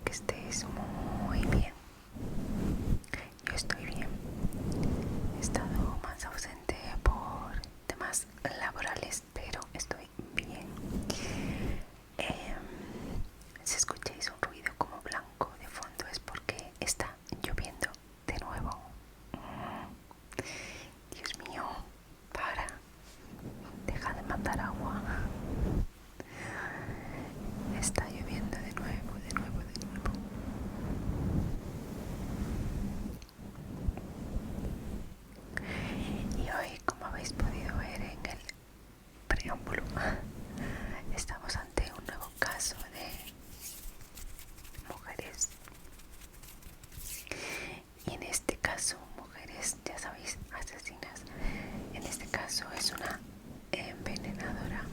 que estés muy bien. Yo estoy bien. He estado más ausente por temas laborales, pero estoy bien. Si escucháis un ruido como blanco de fondo es porque está lloviendo de nuevo. Dios mío, deja de matar agua. Está lloviendo de nuevo, de nuevo, de nuevo. Y hoy, como habéis podido ver en el preámbulo, estamos ante un nuevo caso de mujeres. Y en este caso, mujeres, ya sabéis, asesinas. En este caso es una envenenadora.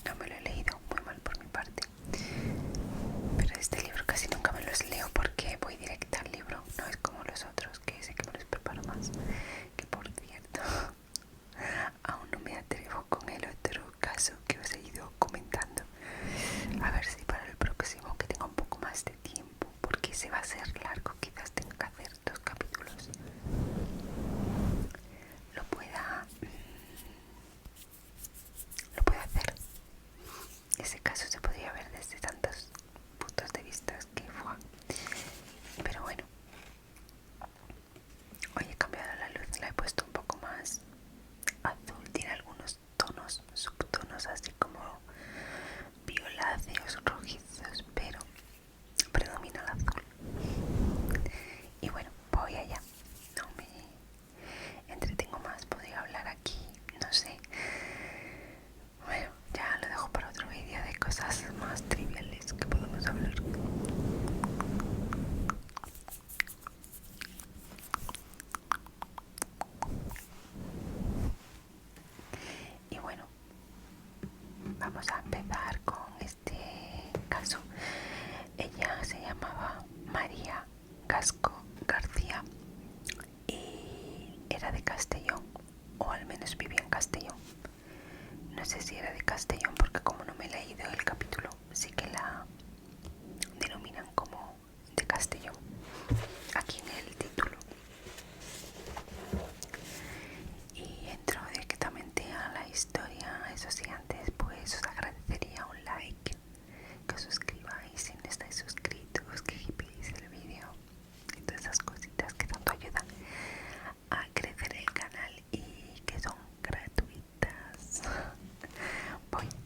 No me lo he leído, muy mal por mi parte. Pero este libro casi nunca me los leo porque voy directa al libro. No es como los otros, que sé que me los preparo más. Que por cierto, aún no me atrevo con el otro caso que os he ido comentando. A ver si para el próximo, que tenga un poco más de tiempo, porque se va a hacer largo, quizás tenga que hacer 2 capítulos, lo pueda hacer. Ese caso se podría ver desde tantos puntos de vista que fue. Pero bueno, hoy he cambiado la luz, la he puesto un poco más azul, tiene algunos tonos, subtonos así como violáceos, rojizos, pero predomina el azul. Y bueno, voy allá. No me entretengo más, podría hablar aquí, no sé. Bueno, ya lo dejo para otro vídeo de cosas más triviales que podemos hablar. Y bueno, vamos a empezar con este caso. Ella se llamaba María Gasco García y era de Castellón, o al menos vivía en Castellón. No sé si era de Castellón porque como no me he leído el capítulo, sí que la denominan como de Castellón aquí en el título. Y entro directamente a la historia. Eso sí, antes pues os agradecería un like, que os suscribáis si no estáis suscritos, que hipeéis el vídeo y todas esas cositas que tanto ayudan a crecer el canal y que son gratuitas.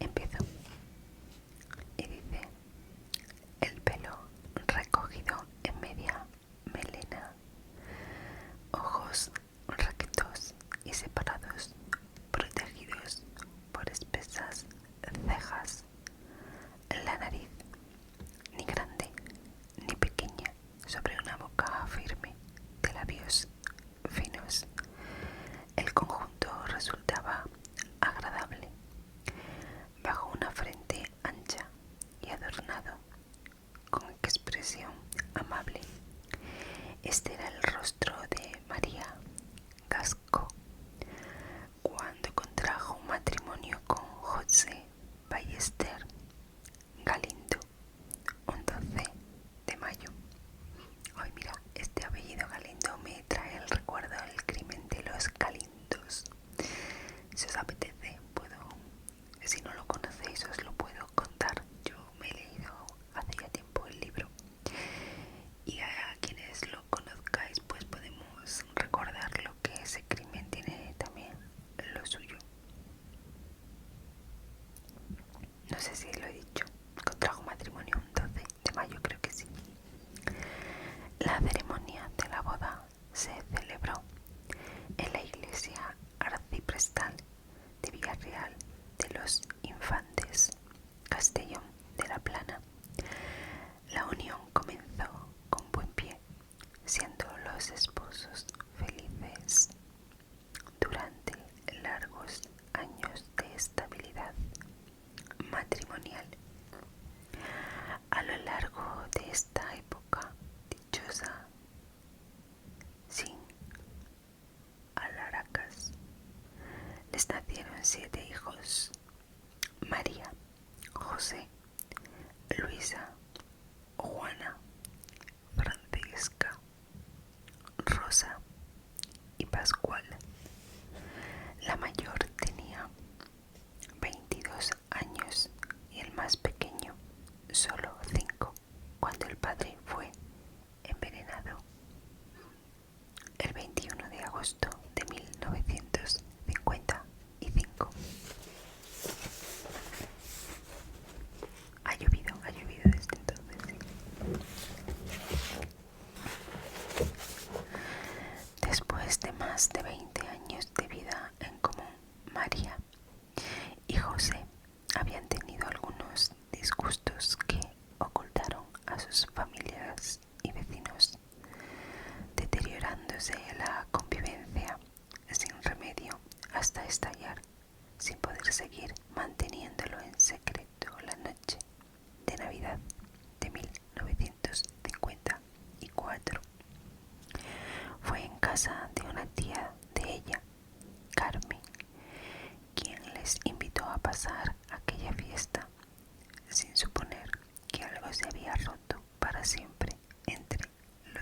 Empiezo. Y dice: el pelo recogido en media melena, ojos rectos y separados, protegidos por espesas cejas, la nariz ni grande ni pequeña sobre una boca firme de labios finos. El conjunto resultaba agradable bajo una frente ancha y adornado con expresión amable. Este era el rostro de María Gasco cuando contrajo matrimonio con José Ballester Galindo un 12 de mayo. Ay, mira, este apellido Galindo me trae el recuerdo del crimen de los Galindos. Si os apetece, si no lo conocéis, os lo puedo contar. Yo me he leído hace ya tiempo el libro y a quienes lo conozcáis pues podemos recordar lo que ese crimen tiene también lo suyo. No sé si lo he dicho. Contrajo matrimonio un 12 de mayo, creo que sí. La ceremonia de la boda se celebró en la iglesia arciprestal de Villarreal de los Infantes, Castellón de la Plana. La unión comenzó con buen pie, siendo los esposos felices durante largos años de estabilidad matrimonial. A lo largo de esta época dichosa,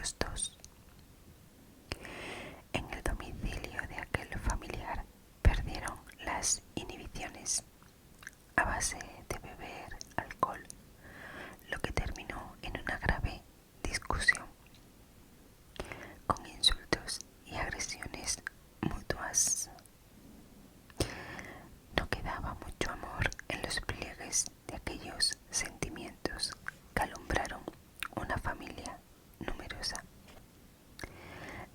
los dos. En el domicilio de aquel familiar perdieron las inhibiciones a base de beber alcohol, lo que terminó en una grave discusión, con insultos y agresiones mutuas. No quedaba mucho amor en los pliegues de aquellos sentimientos que alumbraron una familia numerosa.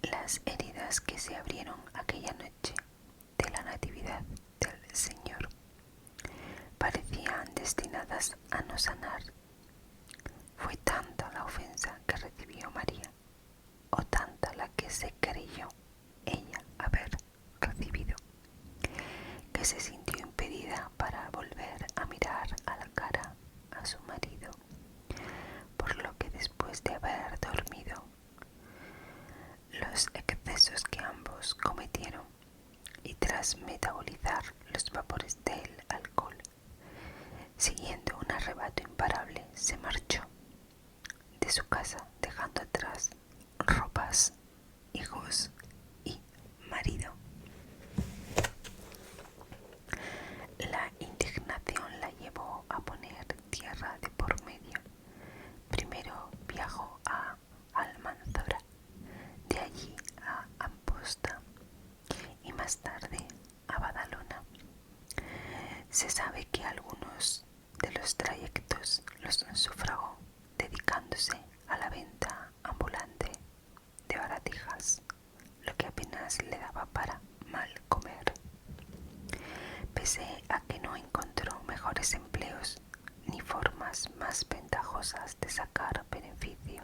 Las heridas que se abrieron aquella noche de la Natividad del Señor parecían destinadas a no sanar. Fue tanta la ofensa que recibió María, o tanta la que se creyó ella haber recibido, que se sintió impedida para volver a mirar a la cara a su marido, por lo que después de haber dormido, los excesos que ambos cometieron y tras metabolizar los vapores del alcohol, siguiendo un arrebato imparable, se marchó de su casa dejando atrás ropas, hijos y marido. La indignación la llevó a poner tierra de por medio. Primero viajó a Almanzora, de allí a Amposta y más tarde a Badalona. Se sabe que algunos de los trayectos los sufragó dedicándose a la venta ambulante de baratijas, lo que apenas le daba para mal comer. Pese a que no encontró mejores empleos ni formas más ventajosas de sacar beneficio,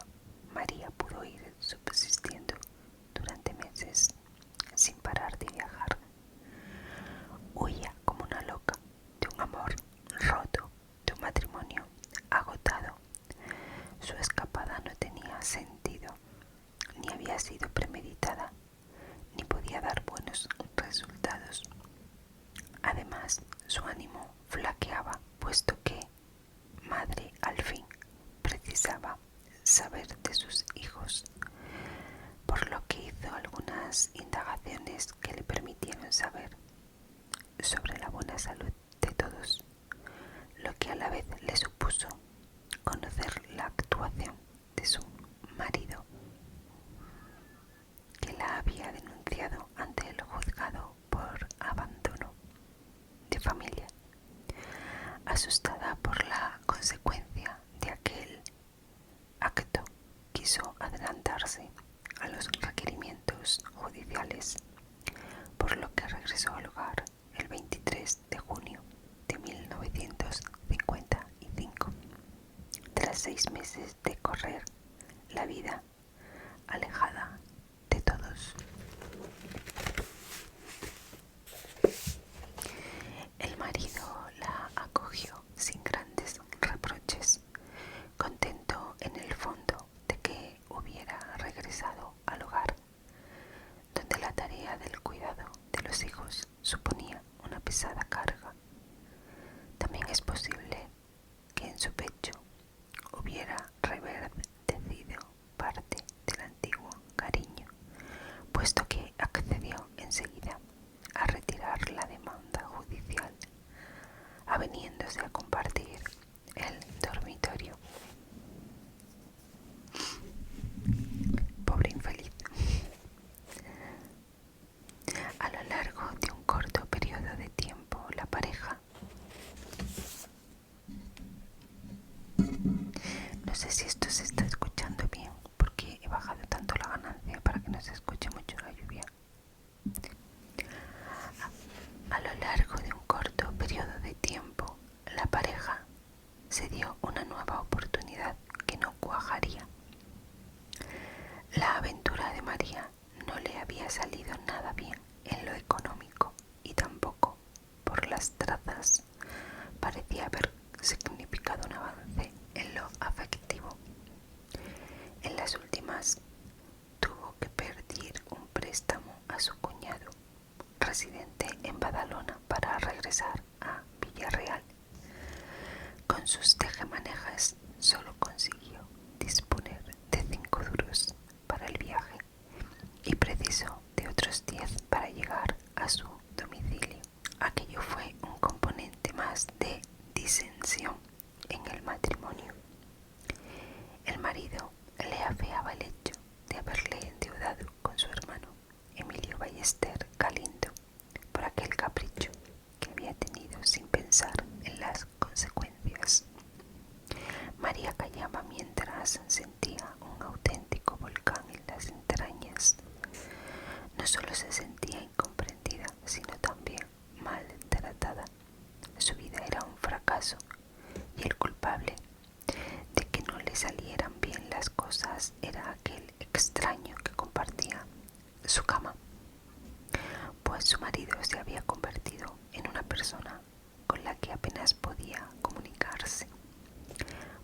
María pudo ir subsistiendo durante meses sin parar de viajar. Huía como una loca de un amor roto, de un matrimonio agotado. Su escapada no tenía sentido, ni había sido premeditada, ni podía dar buenos resultados. Además, su ánimo flaqueaba, puesto que madre al fin precisaba saber de sus hijos, por lo que hizo algunas indagaciones que le permitieron saber sobre la buena salud de todos, lo que a la vez le supuso conocer la actuación de su marido, que la había denunciado ante el juzgado por abandono de familia. Asustada por la consecuencia de aquel acto, quiso adelantarse a los requerimientos judiciales, por lo que regresó al hogar el 23 de junio de 1955, tras 6 meses de correr la vida alejada de todos. El marido la acogió sin grandes reproches, contento en el fondo de que hubiera regresado al hogar, donde la tarea del cuidado de los hijos suponía una pesada carga. También es posible que en su pecho hubiera reverdecido parte del antiguo cariño, puesto que accedió enseguida a retirar la demanda judicial, aveniéndose a compartir el dormitorio. Pobre infeliz. A lo largo de un corto periodo de tiempo, la pareja, no sé si esto se está escuchando bien porque he bajado tanto la ganancia para que no se escuche mucho la lluvia. A lo largo de un corto periodo de tiempo, la pareja se dio una nueva oportunidad que no cuajaría. La aventura de María no le había salido nada bien en lo económico y tampoco por las trazas parecía haber significado un avance en lo afectivo. En las últimas tuvo que No solo se sentía incomprendida, sino también maltratada. Su vida era un fracaso y el culpable de que no le salieran bien las cosas era aquel extraño que compartía su cama, pues su marido se había convertido en una persona con la que apenas podía comunicarse.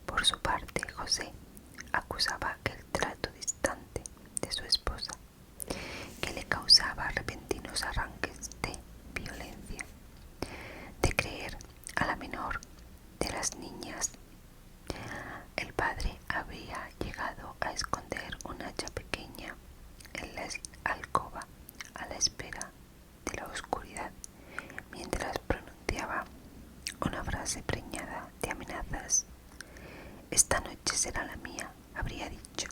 Por su parte, José acusaba aquel trato distante de su esposa, que le causaba repentinos arranques de violencia, de creer a la menor de las niñas. El padre había llegado a esconder un hacha pequeña en la alcoba a la espera de la oscuridad, mientras pronunciaba una frase preñada de amenazas. «Esta noche será la mía», habría dicho.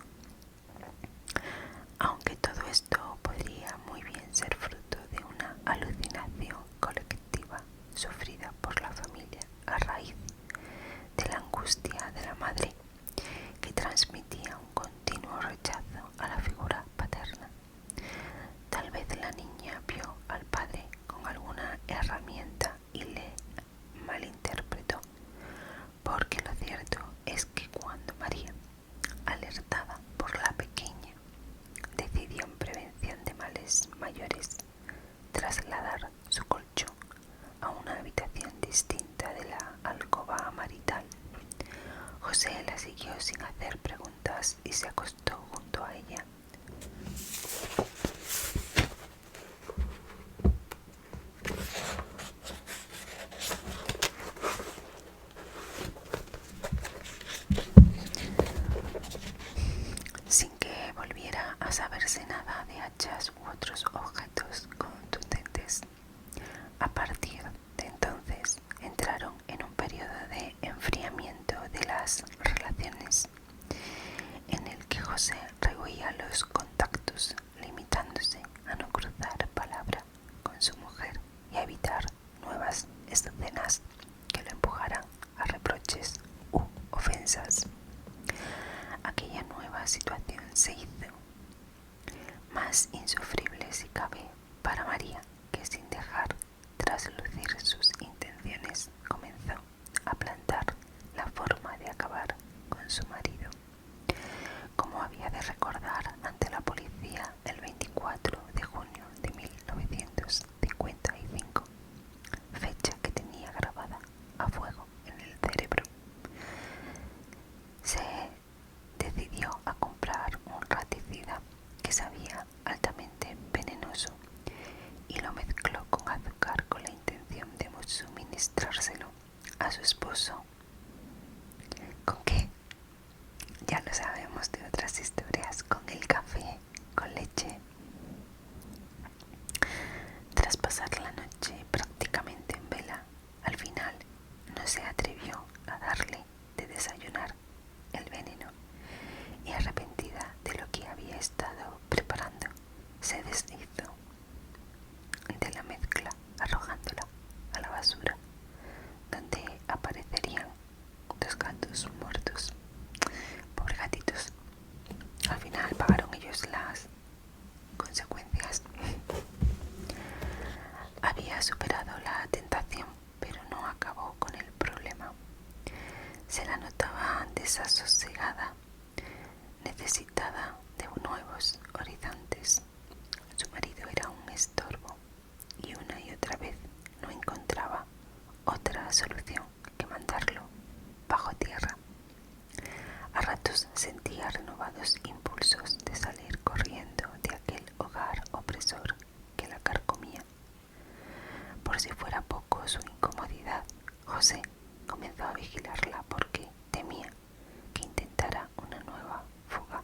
Aunque todo esto podría muy bien ser fruto de una alucinación colectiva sufrida por la familia a raíz de la angustia de la madre, que transmitía un continuo rechazo a la figura paterna. Tal vez la niña vio al padre con alguna herramienta y le malinterpretó, porque lo cierto es que cuando María, alertada por la pequeña, decidió en prevención de males mayores trasladar su colchón a una habitación distinta de la alcoba marital, José la siguió sin hacer preguntas y se acostó junto a ella. Sin que volviera a saberse nada de hachas u otros objetos contundentes. A partir de entonces entraron en un periodo de enfriamiento de las relaciones, en el que José rehuía los contactos, limitándose a no cruzar palabra con su mujer y a evitar nuevas escenas que lo empujaran a reproches u ofensas. Aquella nueva situación se hizo más insufrible si cabe para María, que sin dejar traslucir sus intenciones comenzó a plantar la forma de acabar con su marido, como había de recordar ante la policía el 24 de junio de 1955, fecha que tenía grabada a fuego en el cerebro. Se decidió a comprar un raticida que sabía altamente venenoso y lo mezcló con azúcar con la intención de suministrárselo a su esposo. ¿Con qué? Ya lo sabemos de otras historias, con el café, con leche. Tras pasar la noche prácticamente en vela, al final no se atrevió a darle de desayunar el veneno y, arrepentida de lo que había estado preparando, se deshizo de la mezcla arrojándola a la basura, donde aparecerían dos gatos muertos. Pobres gatitos. Al final pagaron ellos las consecuencias. Había superado la tentación, pero no acabó con el problema. Se la notaba desasosegada, necesitada de nuevos horizontes. Su marido era un estorbo y una y otra vez no encontraba otra solución que mandarlo bajo tierra. A ratos sentía renovados impulsos de salir corriendo de aquel hogar opresor que la carcomía. Por si fuera poco su incomodidad, José comenzó a vigilarla porque temía que intentara una nueva fuga.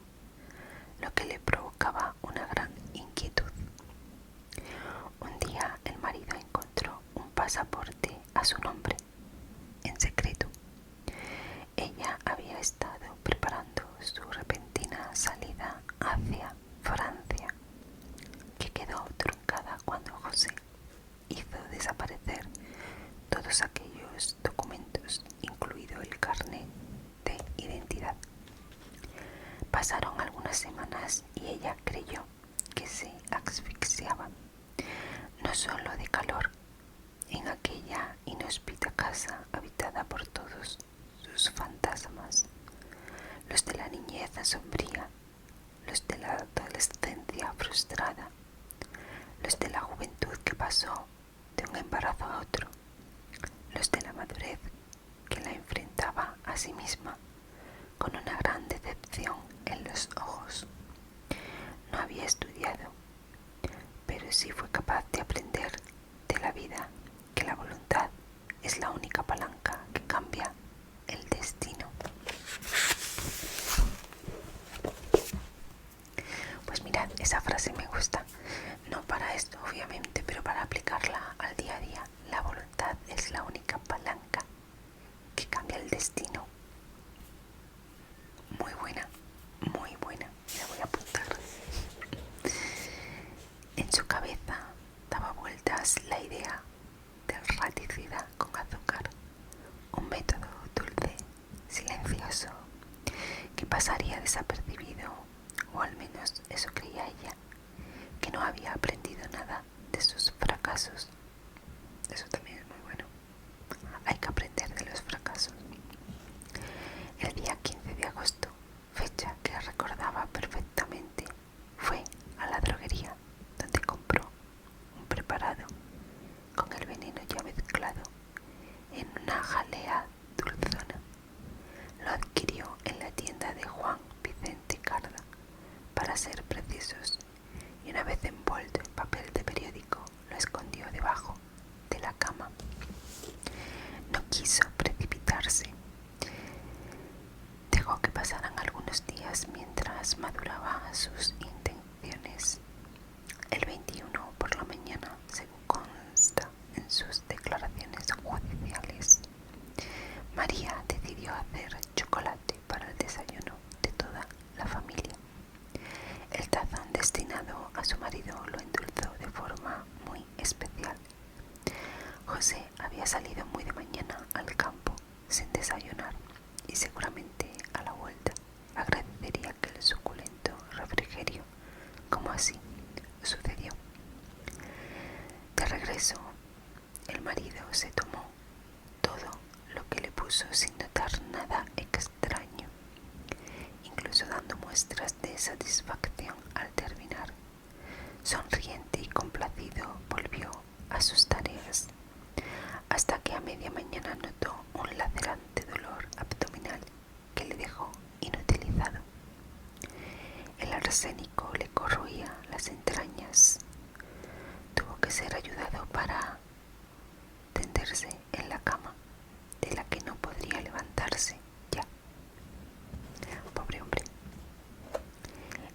sus fantasmas, los de la niñez sombría, los de la adolescencia frustrada, los de la juventud que pasó de un embarazo a otro, los de la madurez que la enfrentaba a sí misma con una gran decepción en los ojos. No había estudiado, pero sí fue capaz de aprender de la vida que la voluntad es la única palanca que cambia el destino. Pues mirad, esa frase me gusta, no para esto obviamente, pero para aplicarla al día a día. La voluntad es la única palanca que cambia el destino. Muy buena, muy buena, me la voy a apuntar. En su cabeza daba vueltas la idea del raticida con azúcar, un método dulce, silencioso, que pasaría desapercibido, o al menos eso creía ella, que no había aprendido nada de sus fracasos. Eso también es muy bueno. Hay que aprender de los fracasos. El día 15 de agosto, fecha que recordaba perfectamente, fue a la droguería donde compró un preparado con el veneno ya mezclado en una jalea dulzona. Lo adquirió en la tienda de Juan Vicente Carda, para ser precisos, y una vez envuelto en papel de periódico lo escondió debajo de la cama. No quiso precipitarse. Dejó que pasaran algunos días mientras maduraba sus intenciones. El 21 por la mañana, según consta en sus declaraciones judiciales, María decidió hacer chocolate para el desayuno de toda la familia. El tazón destinado a su marido lo endulzó de forma muy especial. José había salido muy de mañana al campo sin desayunar y seguramente a la vuelta agradecería aquel suculento refrigerio, como así sucedió. De regreso, el marido se tomó todo lo que le puso sin notar nada extraño, incluso dando muestras de satisfacción al terminar. Sonriente y complacido volvió a sus tareas, hasta que a media mañana notó un lacerante dolor abdominal que le dejó inutilizado. El arsénico le corroía las entrañas. Tuvo que ser ayudado para tenderse en la cama, de la que no podría levantarse ya. Pobre hombre.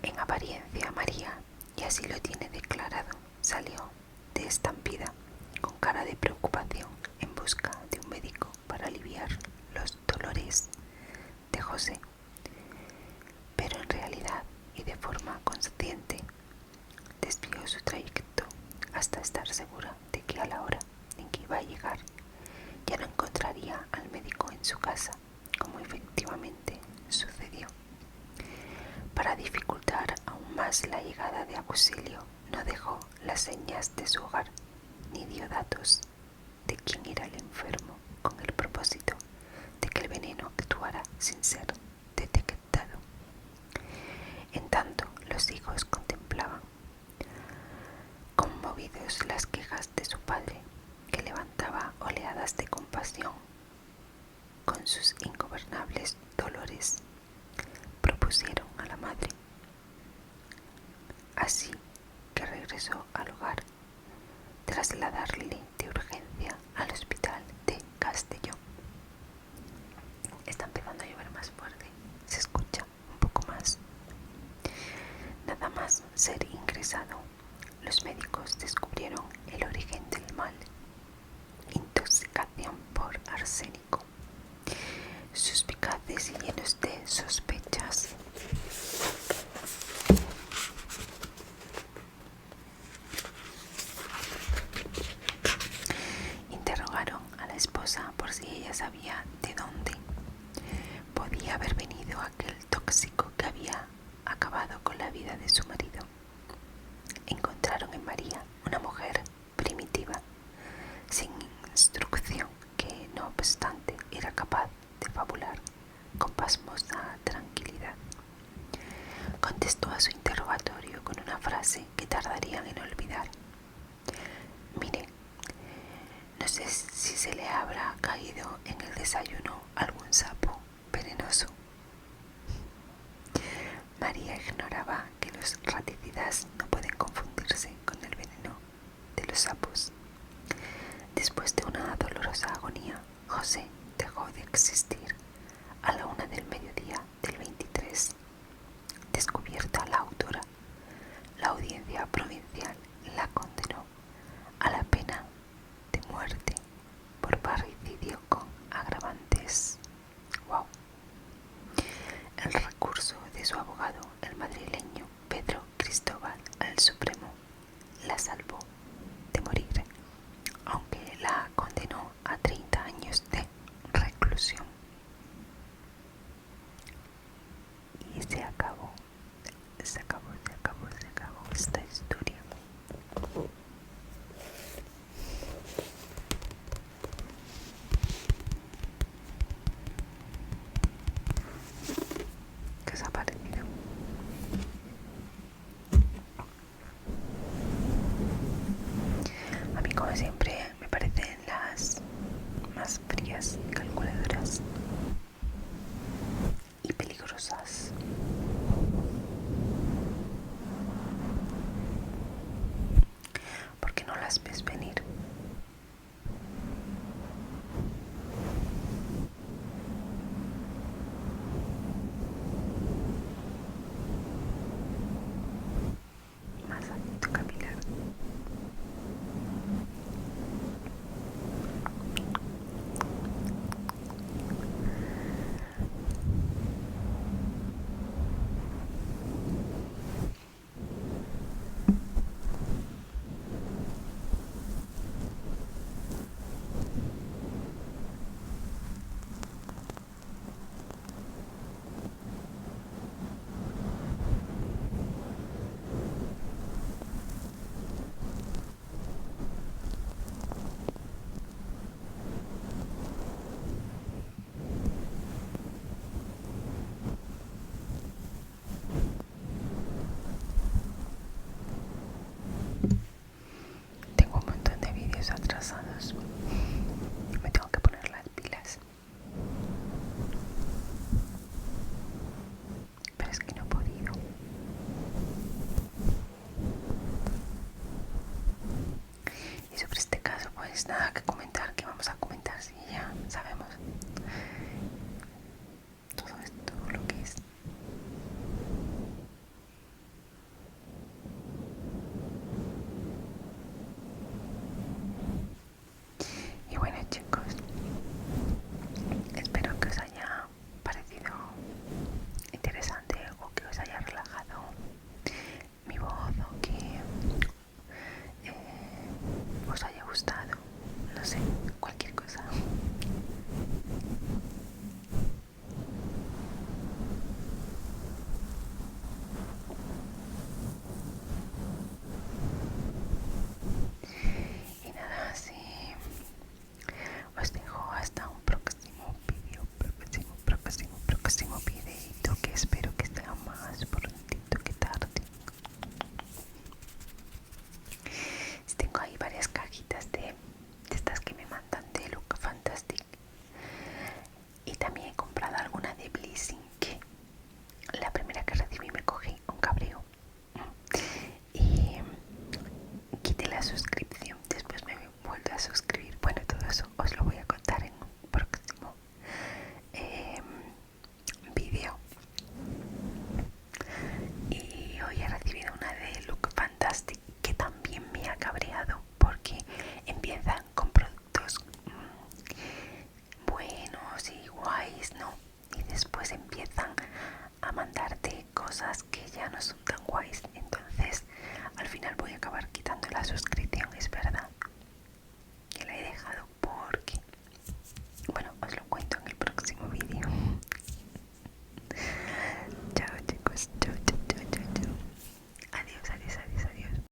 En apariencia, María, y así lo tiene declarado, salió de Estampida con cara de preocupación en busca de un médico para aliviar los dolores de José. Pero en realidad, y de forma consciente, desvió su trayecto hasta estar segura de que a la hora en que iba a llegar ya no encontraría al médico en su casa, como efectivamente sucedió. Para dificultar aún más la llegada de auxilio, no dejó las señas de su hogar ni dio datos de quién era el enfermo, con el propósito de que el veneno actuara sin ser detectado. En tanto, los hijos contemplaban conmovidos las quejas de su padre, que levantaba oleadas de compasión. Con sus ingobernables dolores, propusieron a la madre. Así que regresó al hogar, trasladarle de urgencia al hospital de Castellón. Está empezando a llover más fuerte, se escucha un poco más. Nada más ser ingresado, los médicos descubrieron el origen del mal: intoxicación por arsénico. Suspicaces y llenos de sospechas, interrogaron a la esposa por si ella sabía de dónde podía haber venido aquel tóxico que había acabado con la vida de su marido. Encontraron en María una mujer primitiva, sin instrucción, que no obstante era capaz de fabular contestó a su interrogatorio con una frase que tardarían en olvidar. Mire, no sé si se le habrá caído en el desayuno algún sapo venenoso. María ignoraba que los raticidas no pueden confundirse con el veneno de los sapos. Después de una dolorosa agonía, José dejó de existir a la 1 del mediodía del 23. Descubierta la autora, la audiencia provincial la condenó a la pena de muerte por parricidio con agravantes. ¡Wow! El recurso de su abogado, el madrileño Pedro Cristóbal, al Supremo, la salvó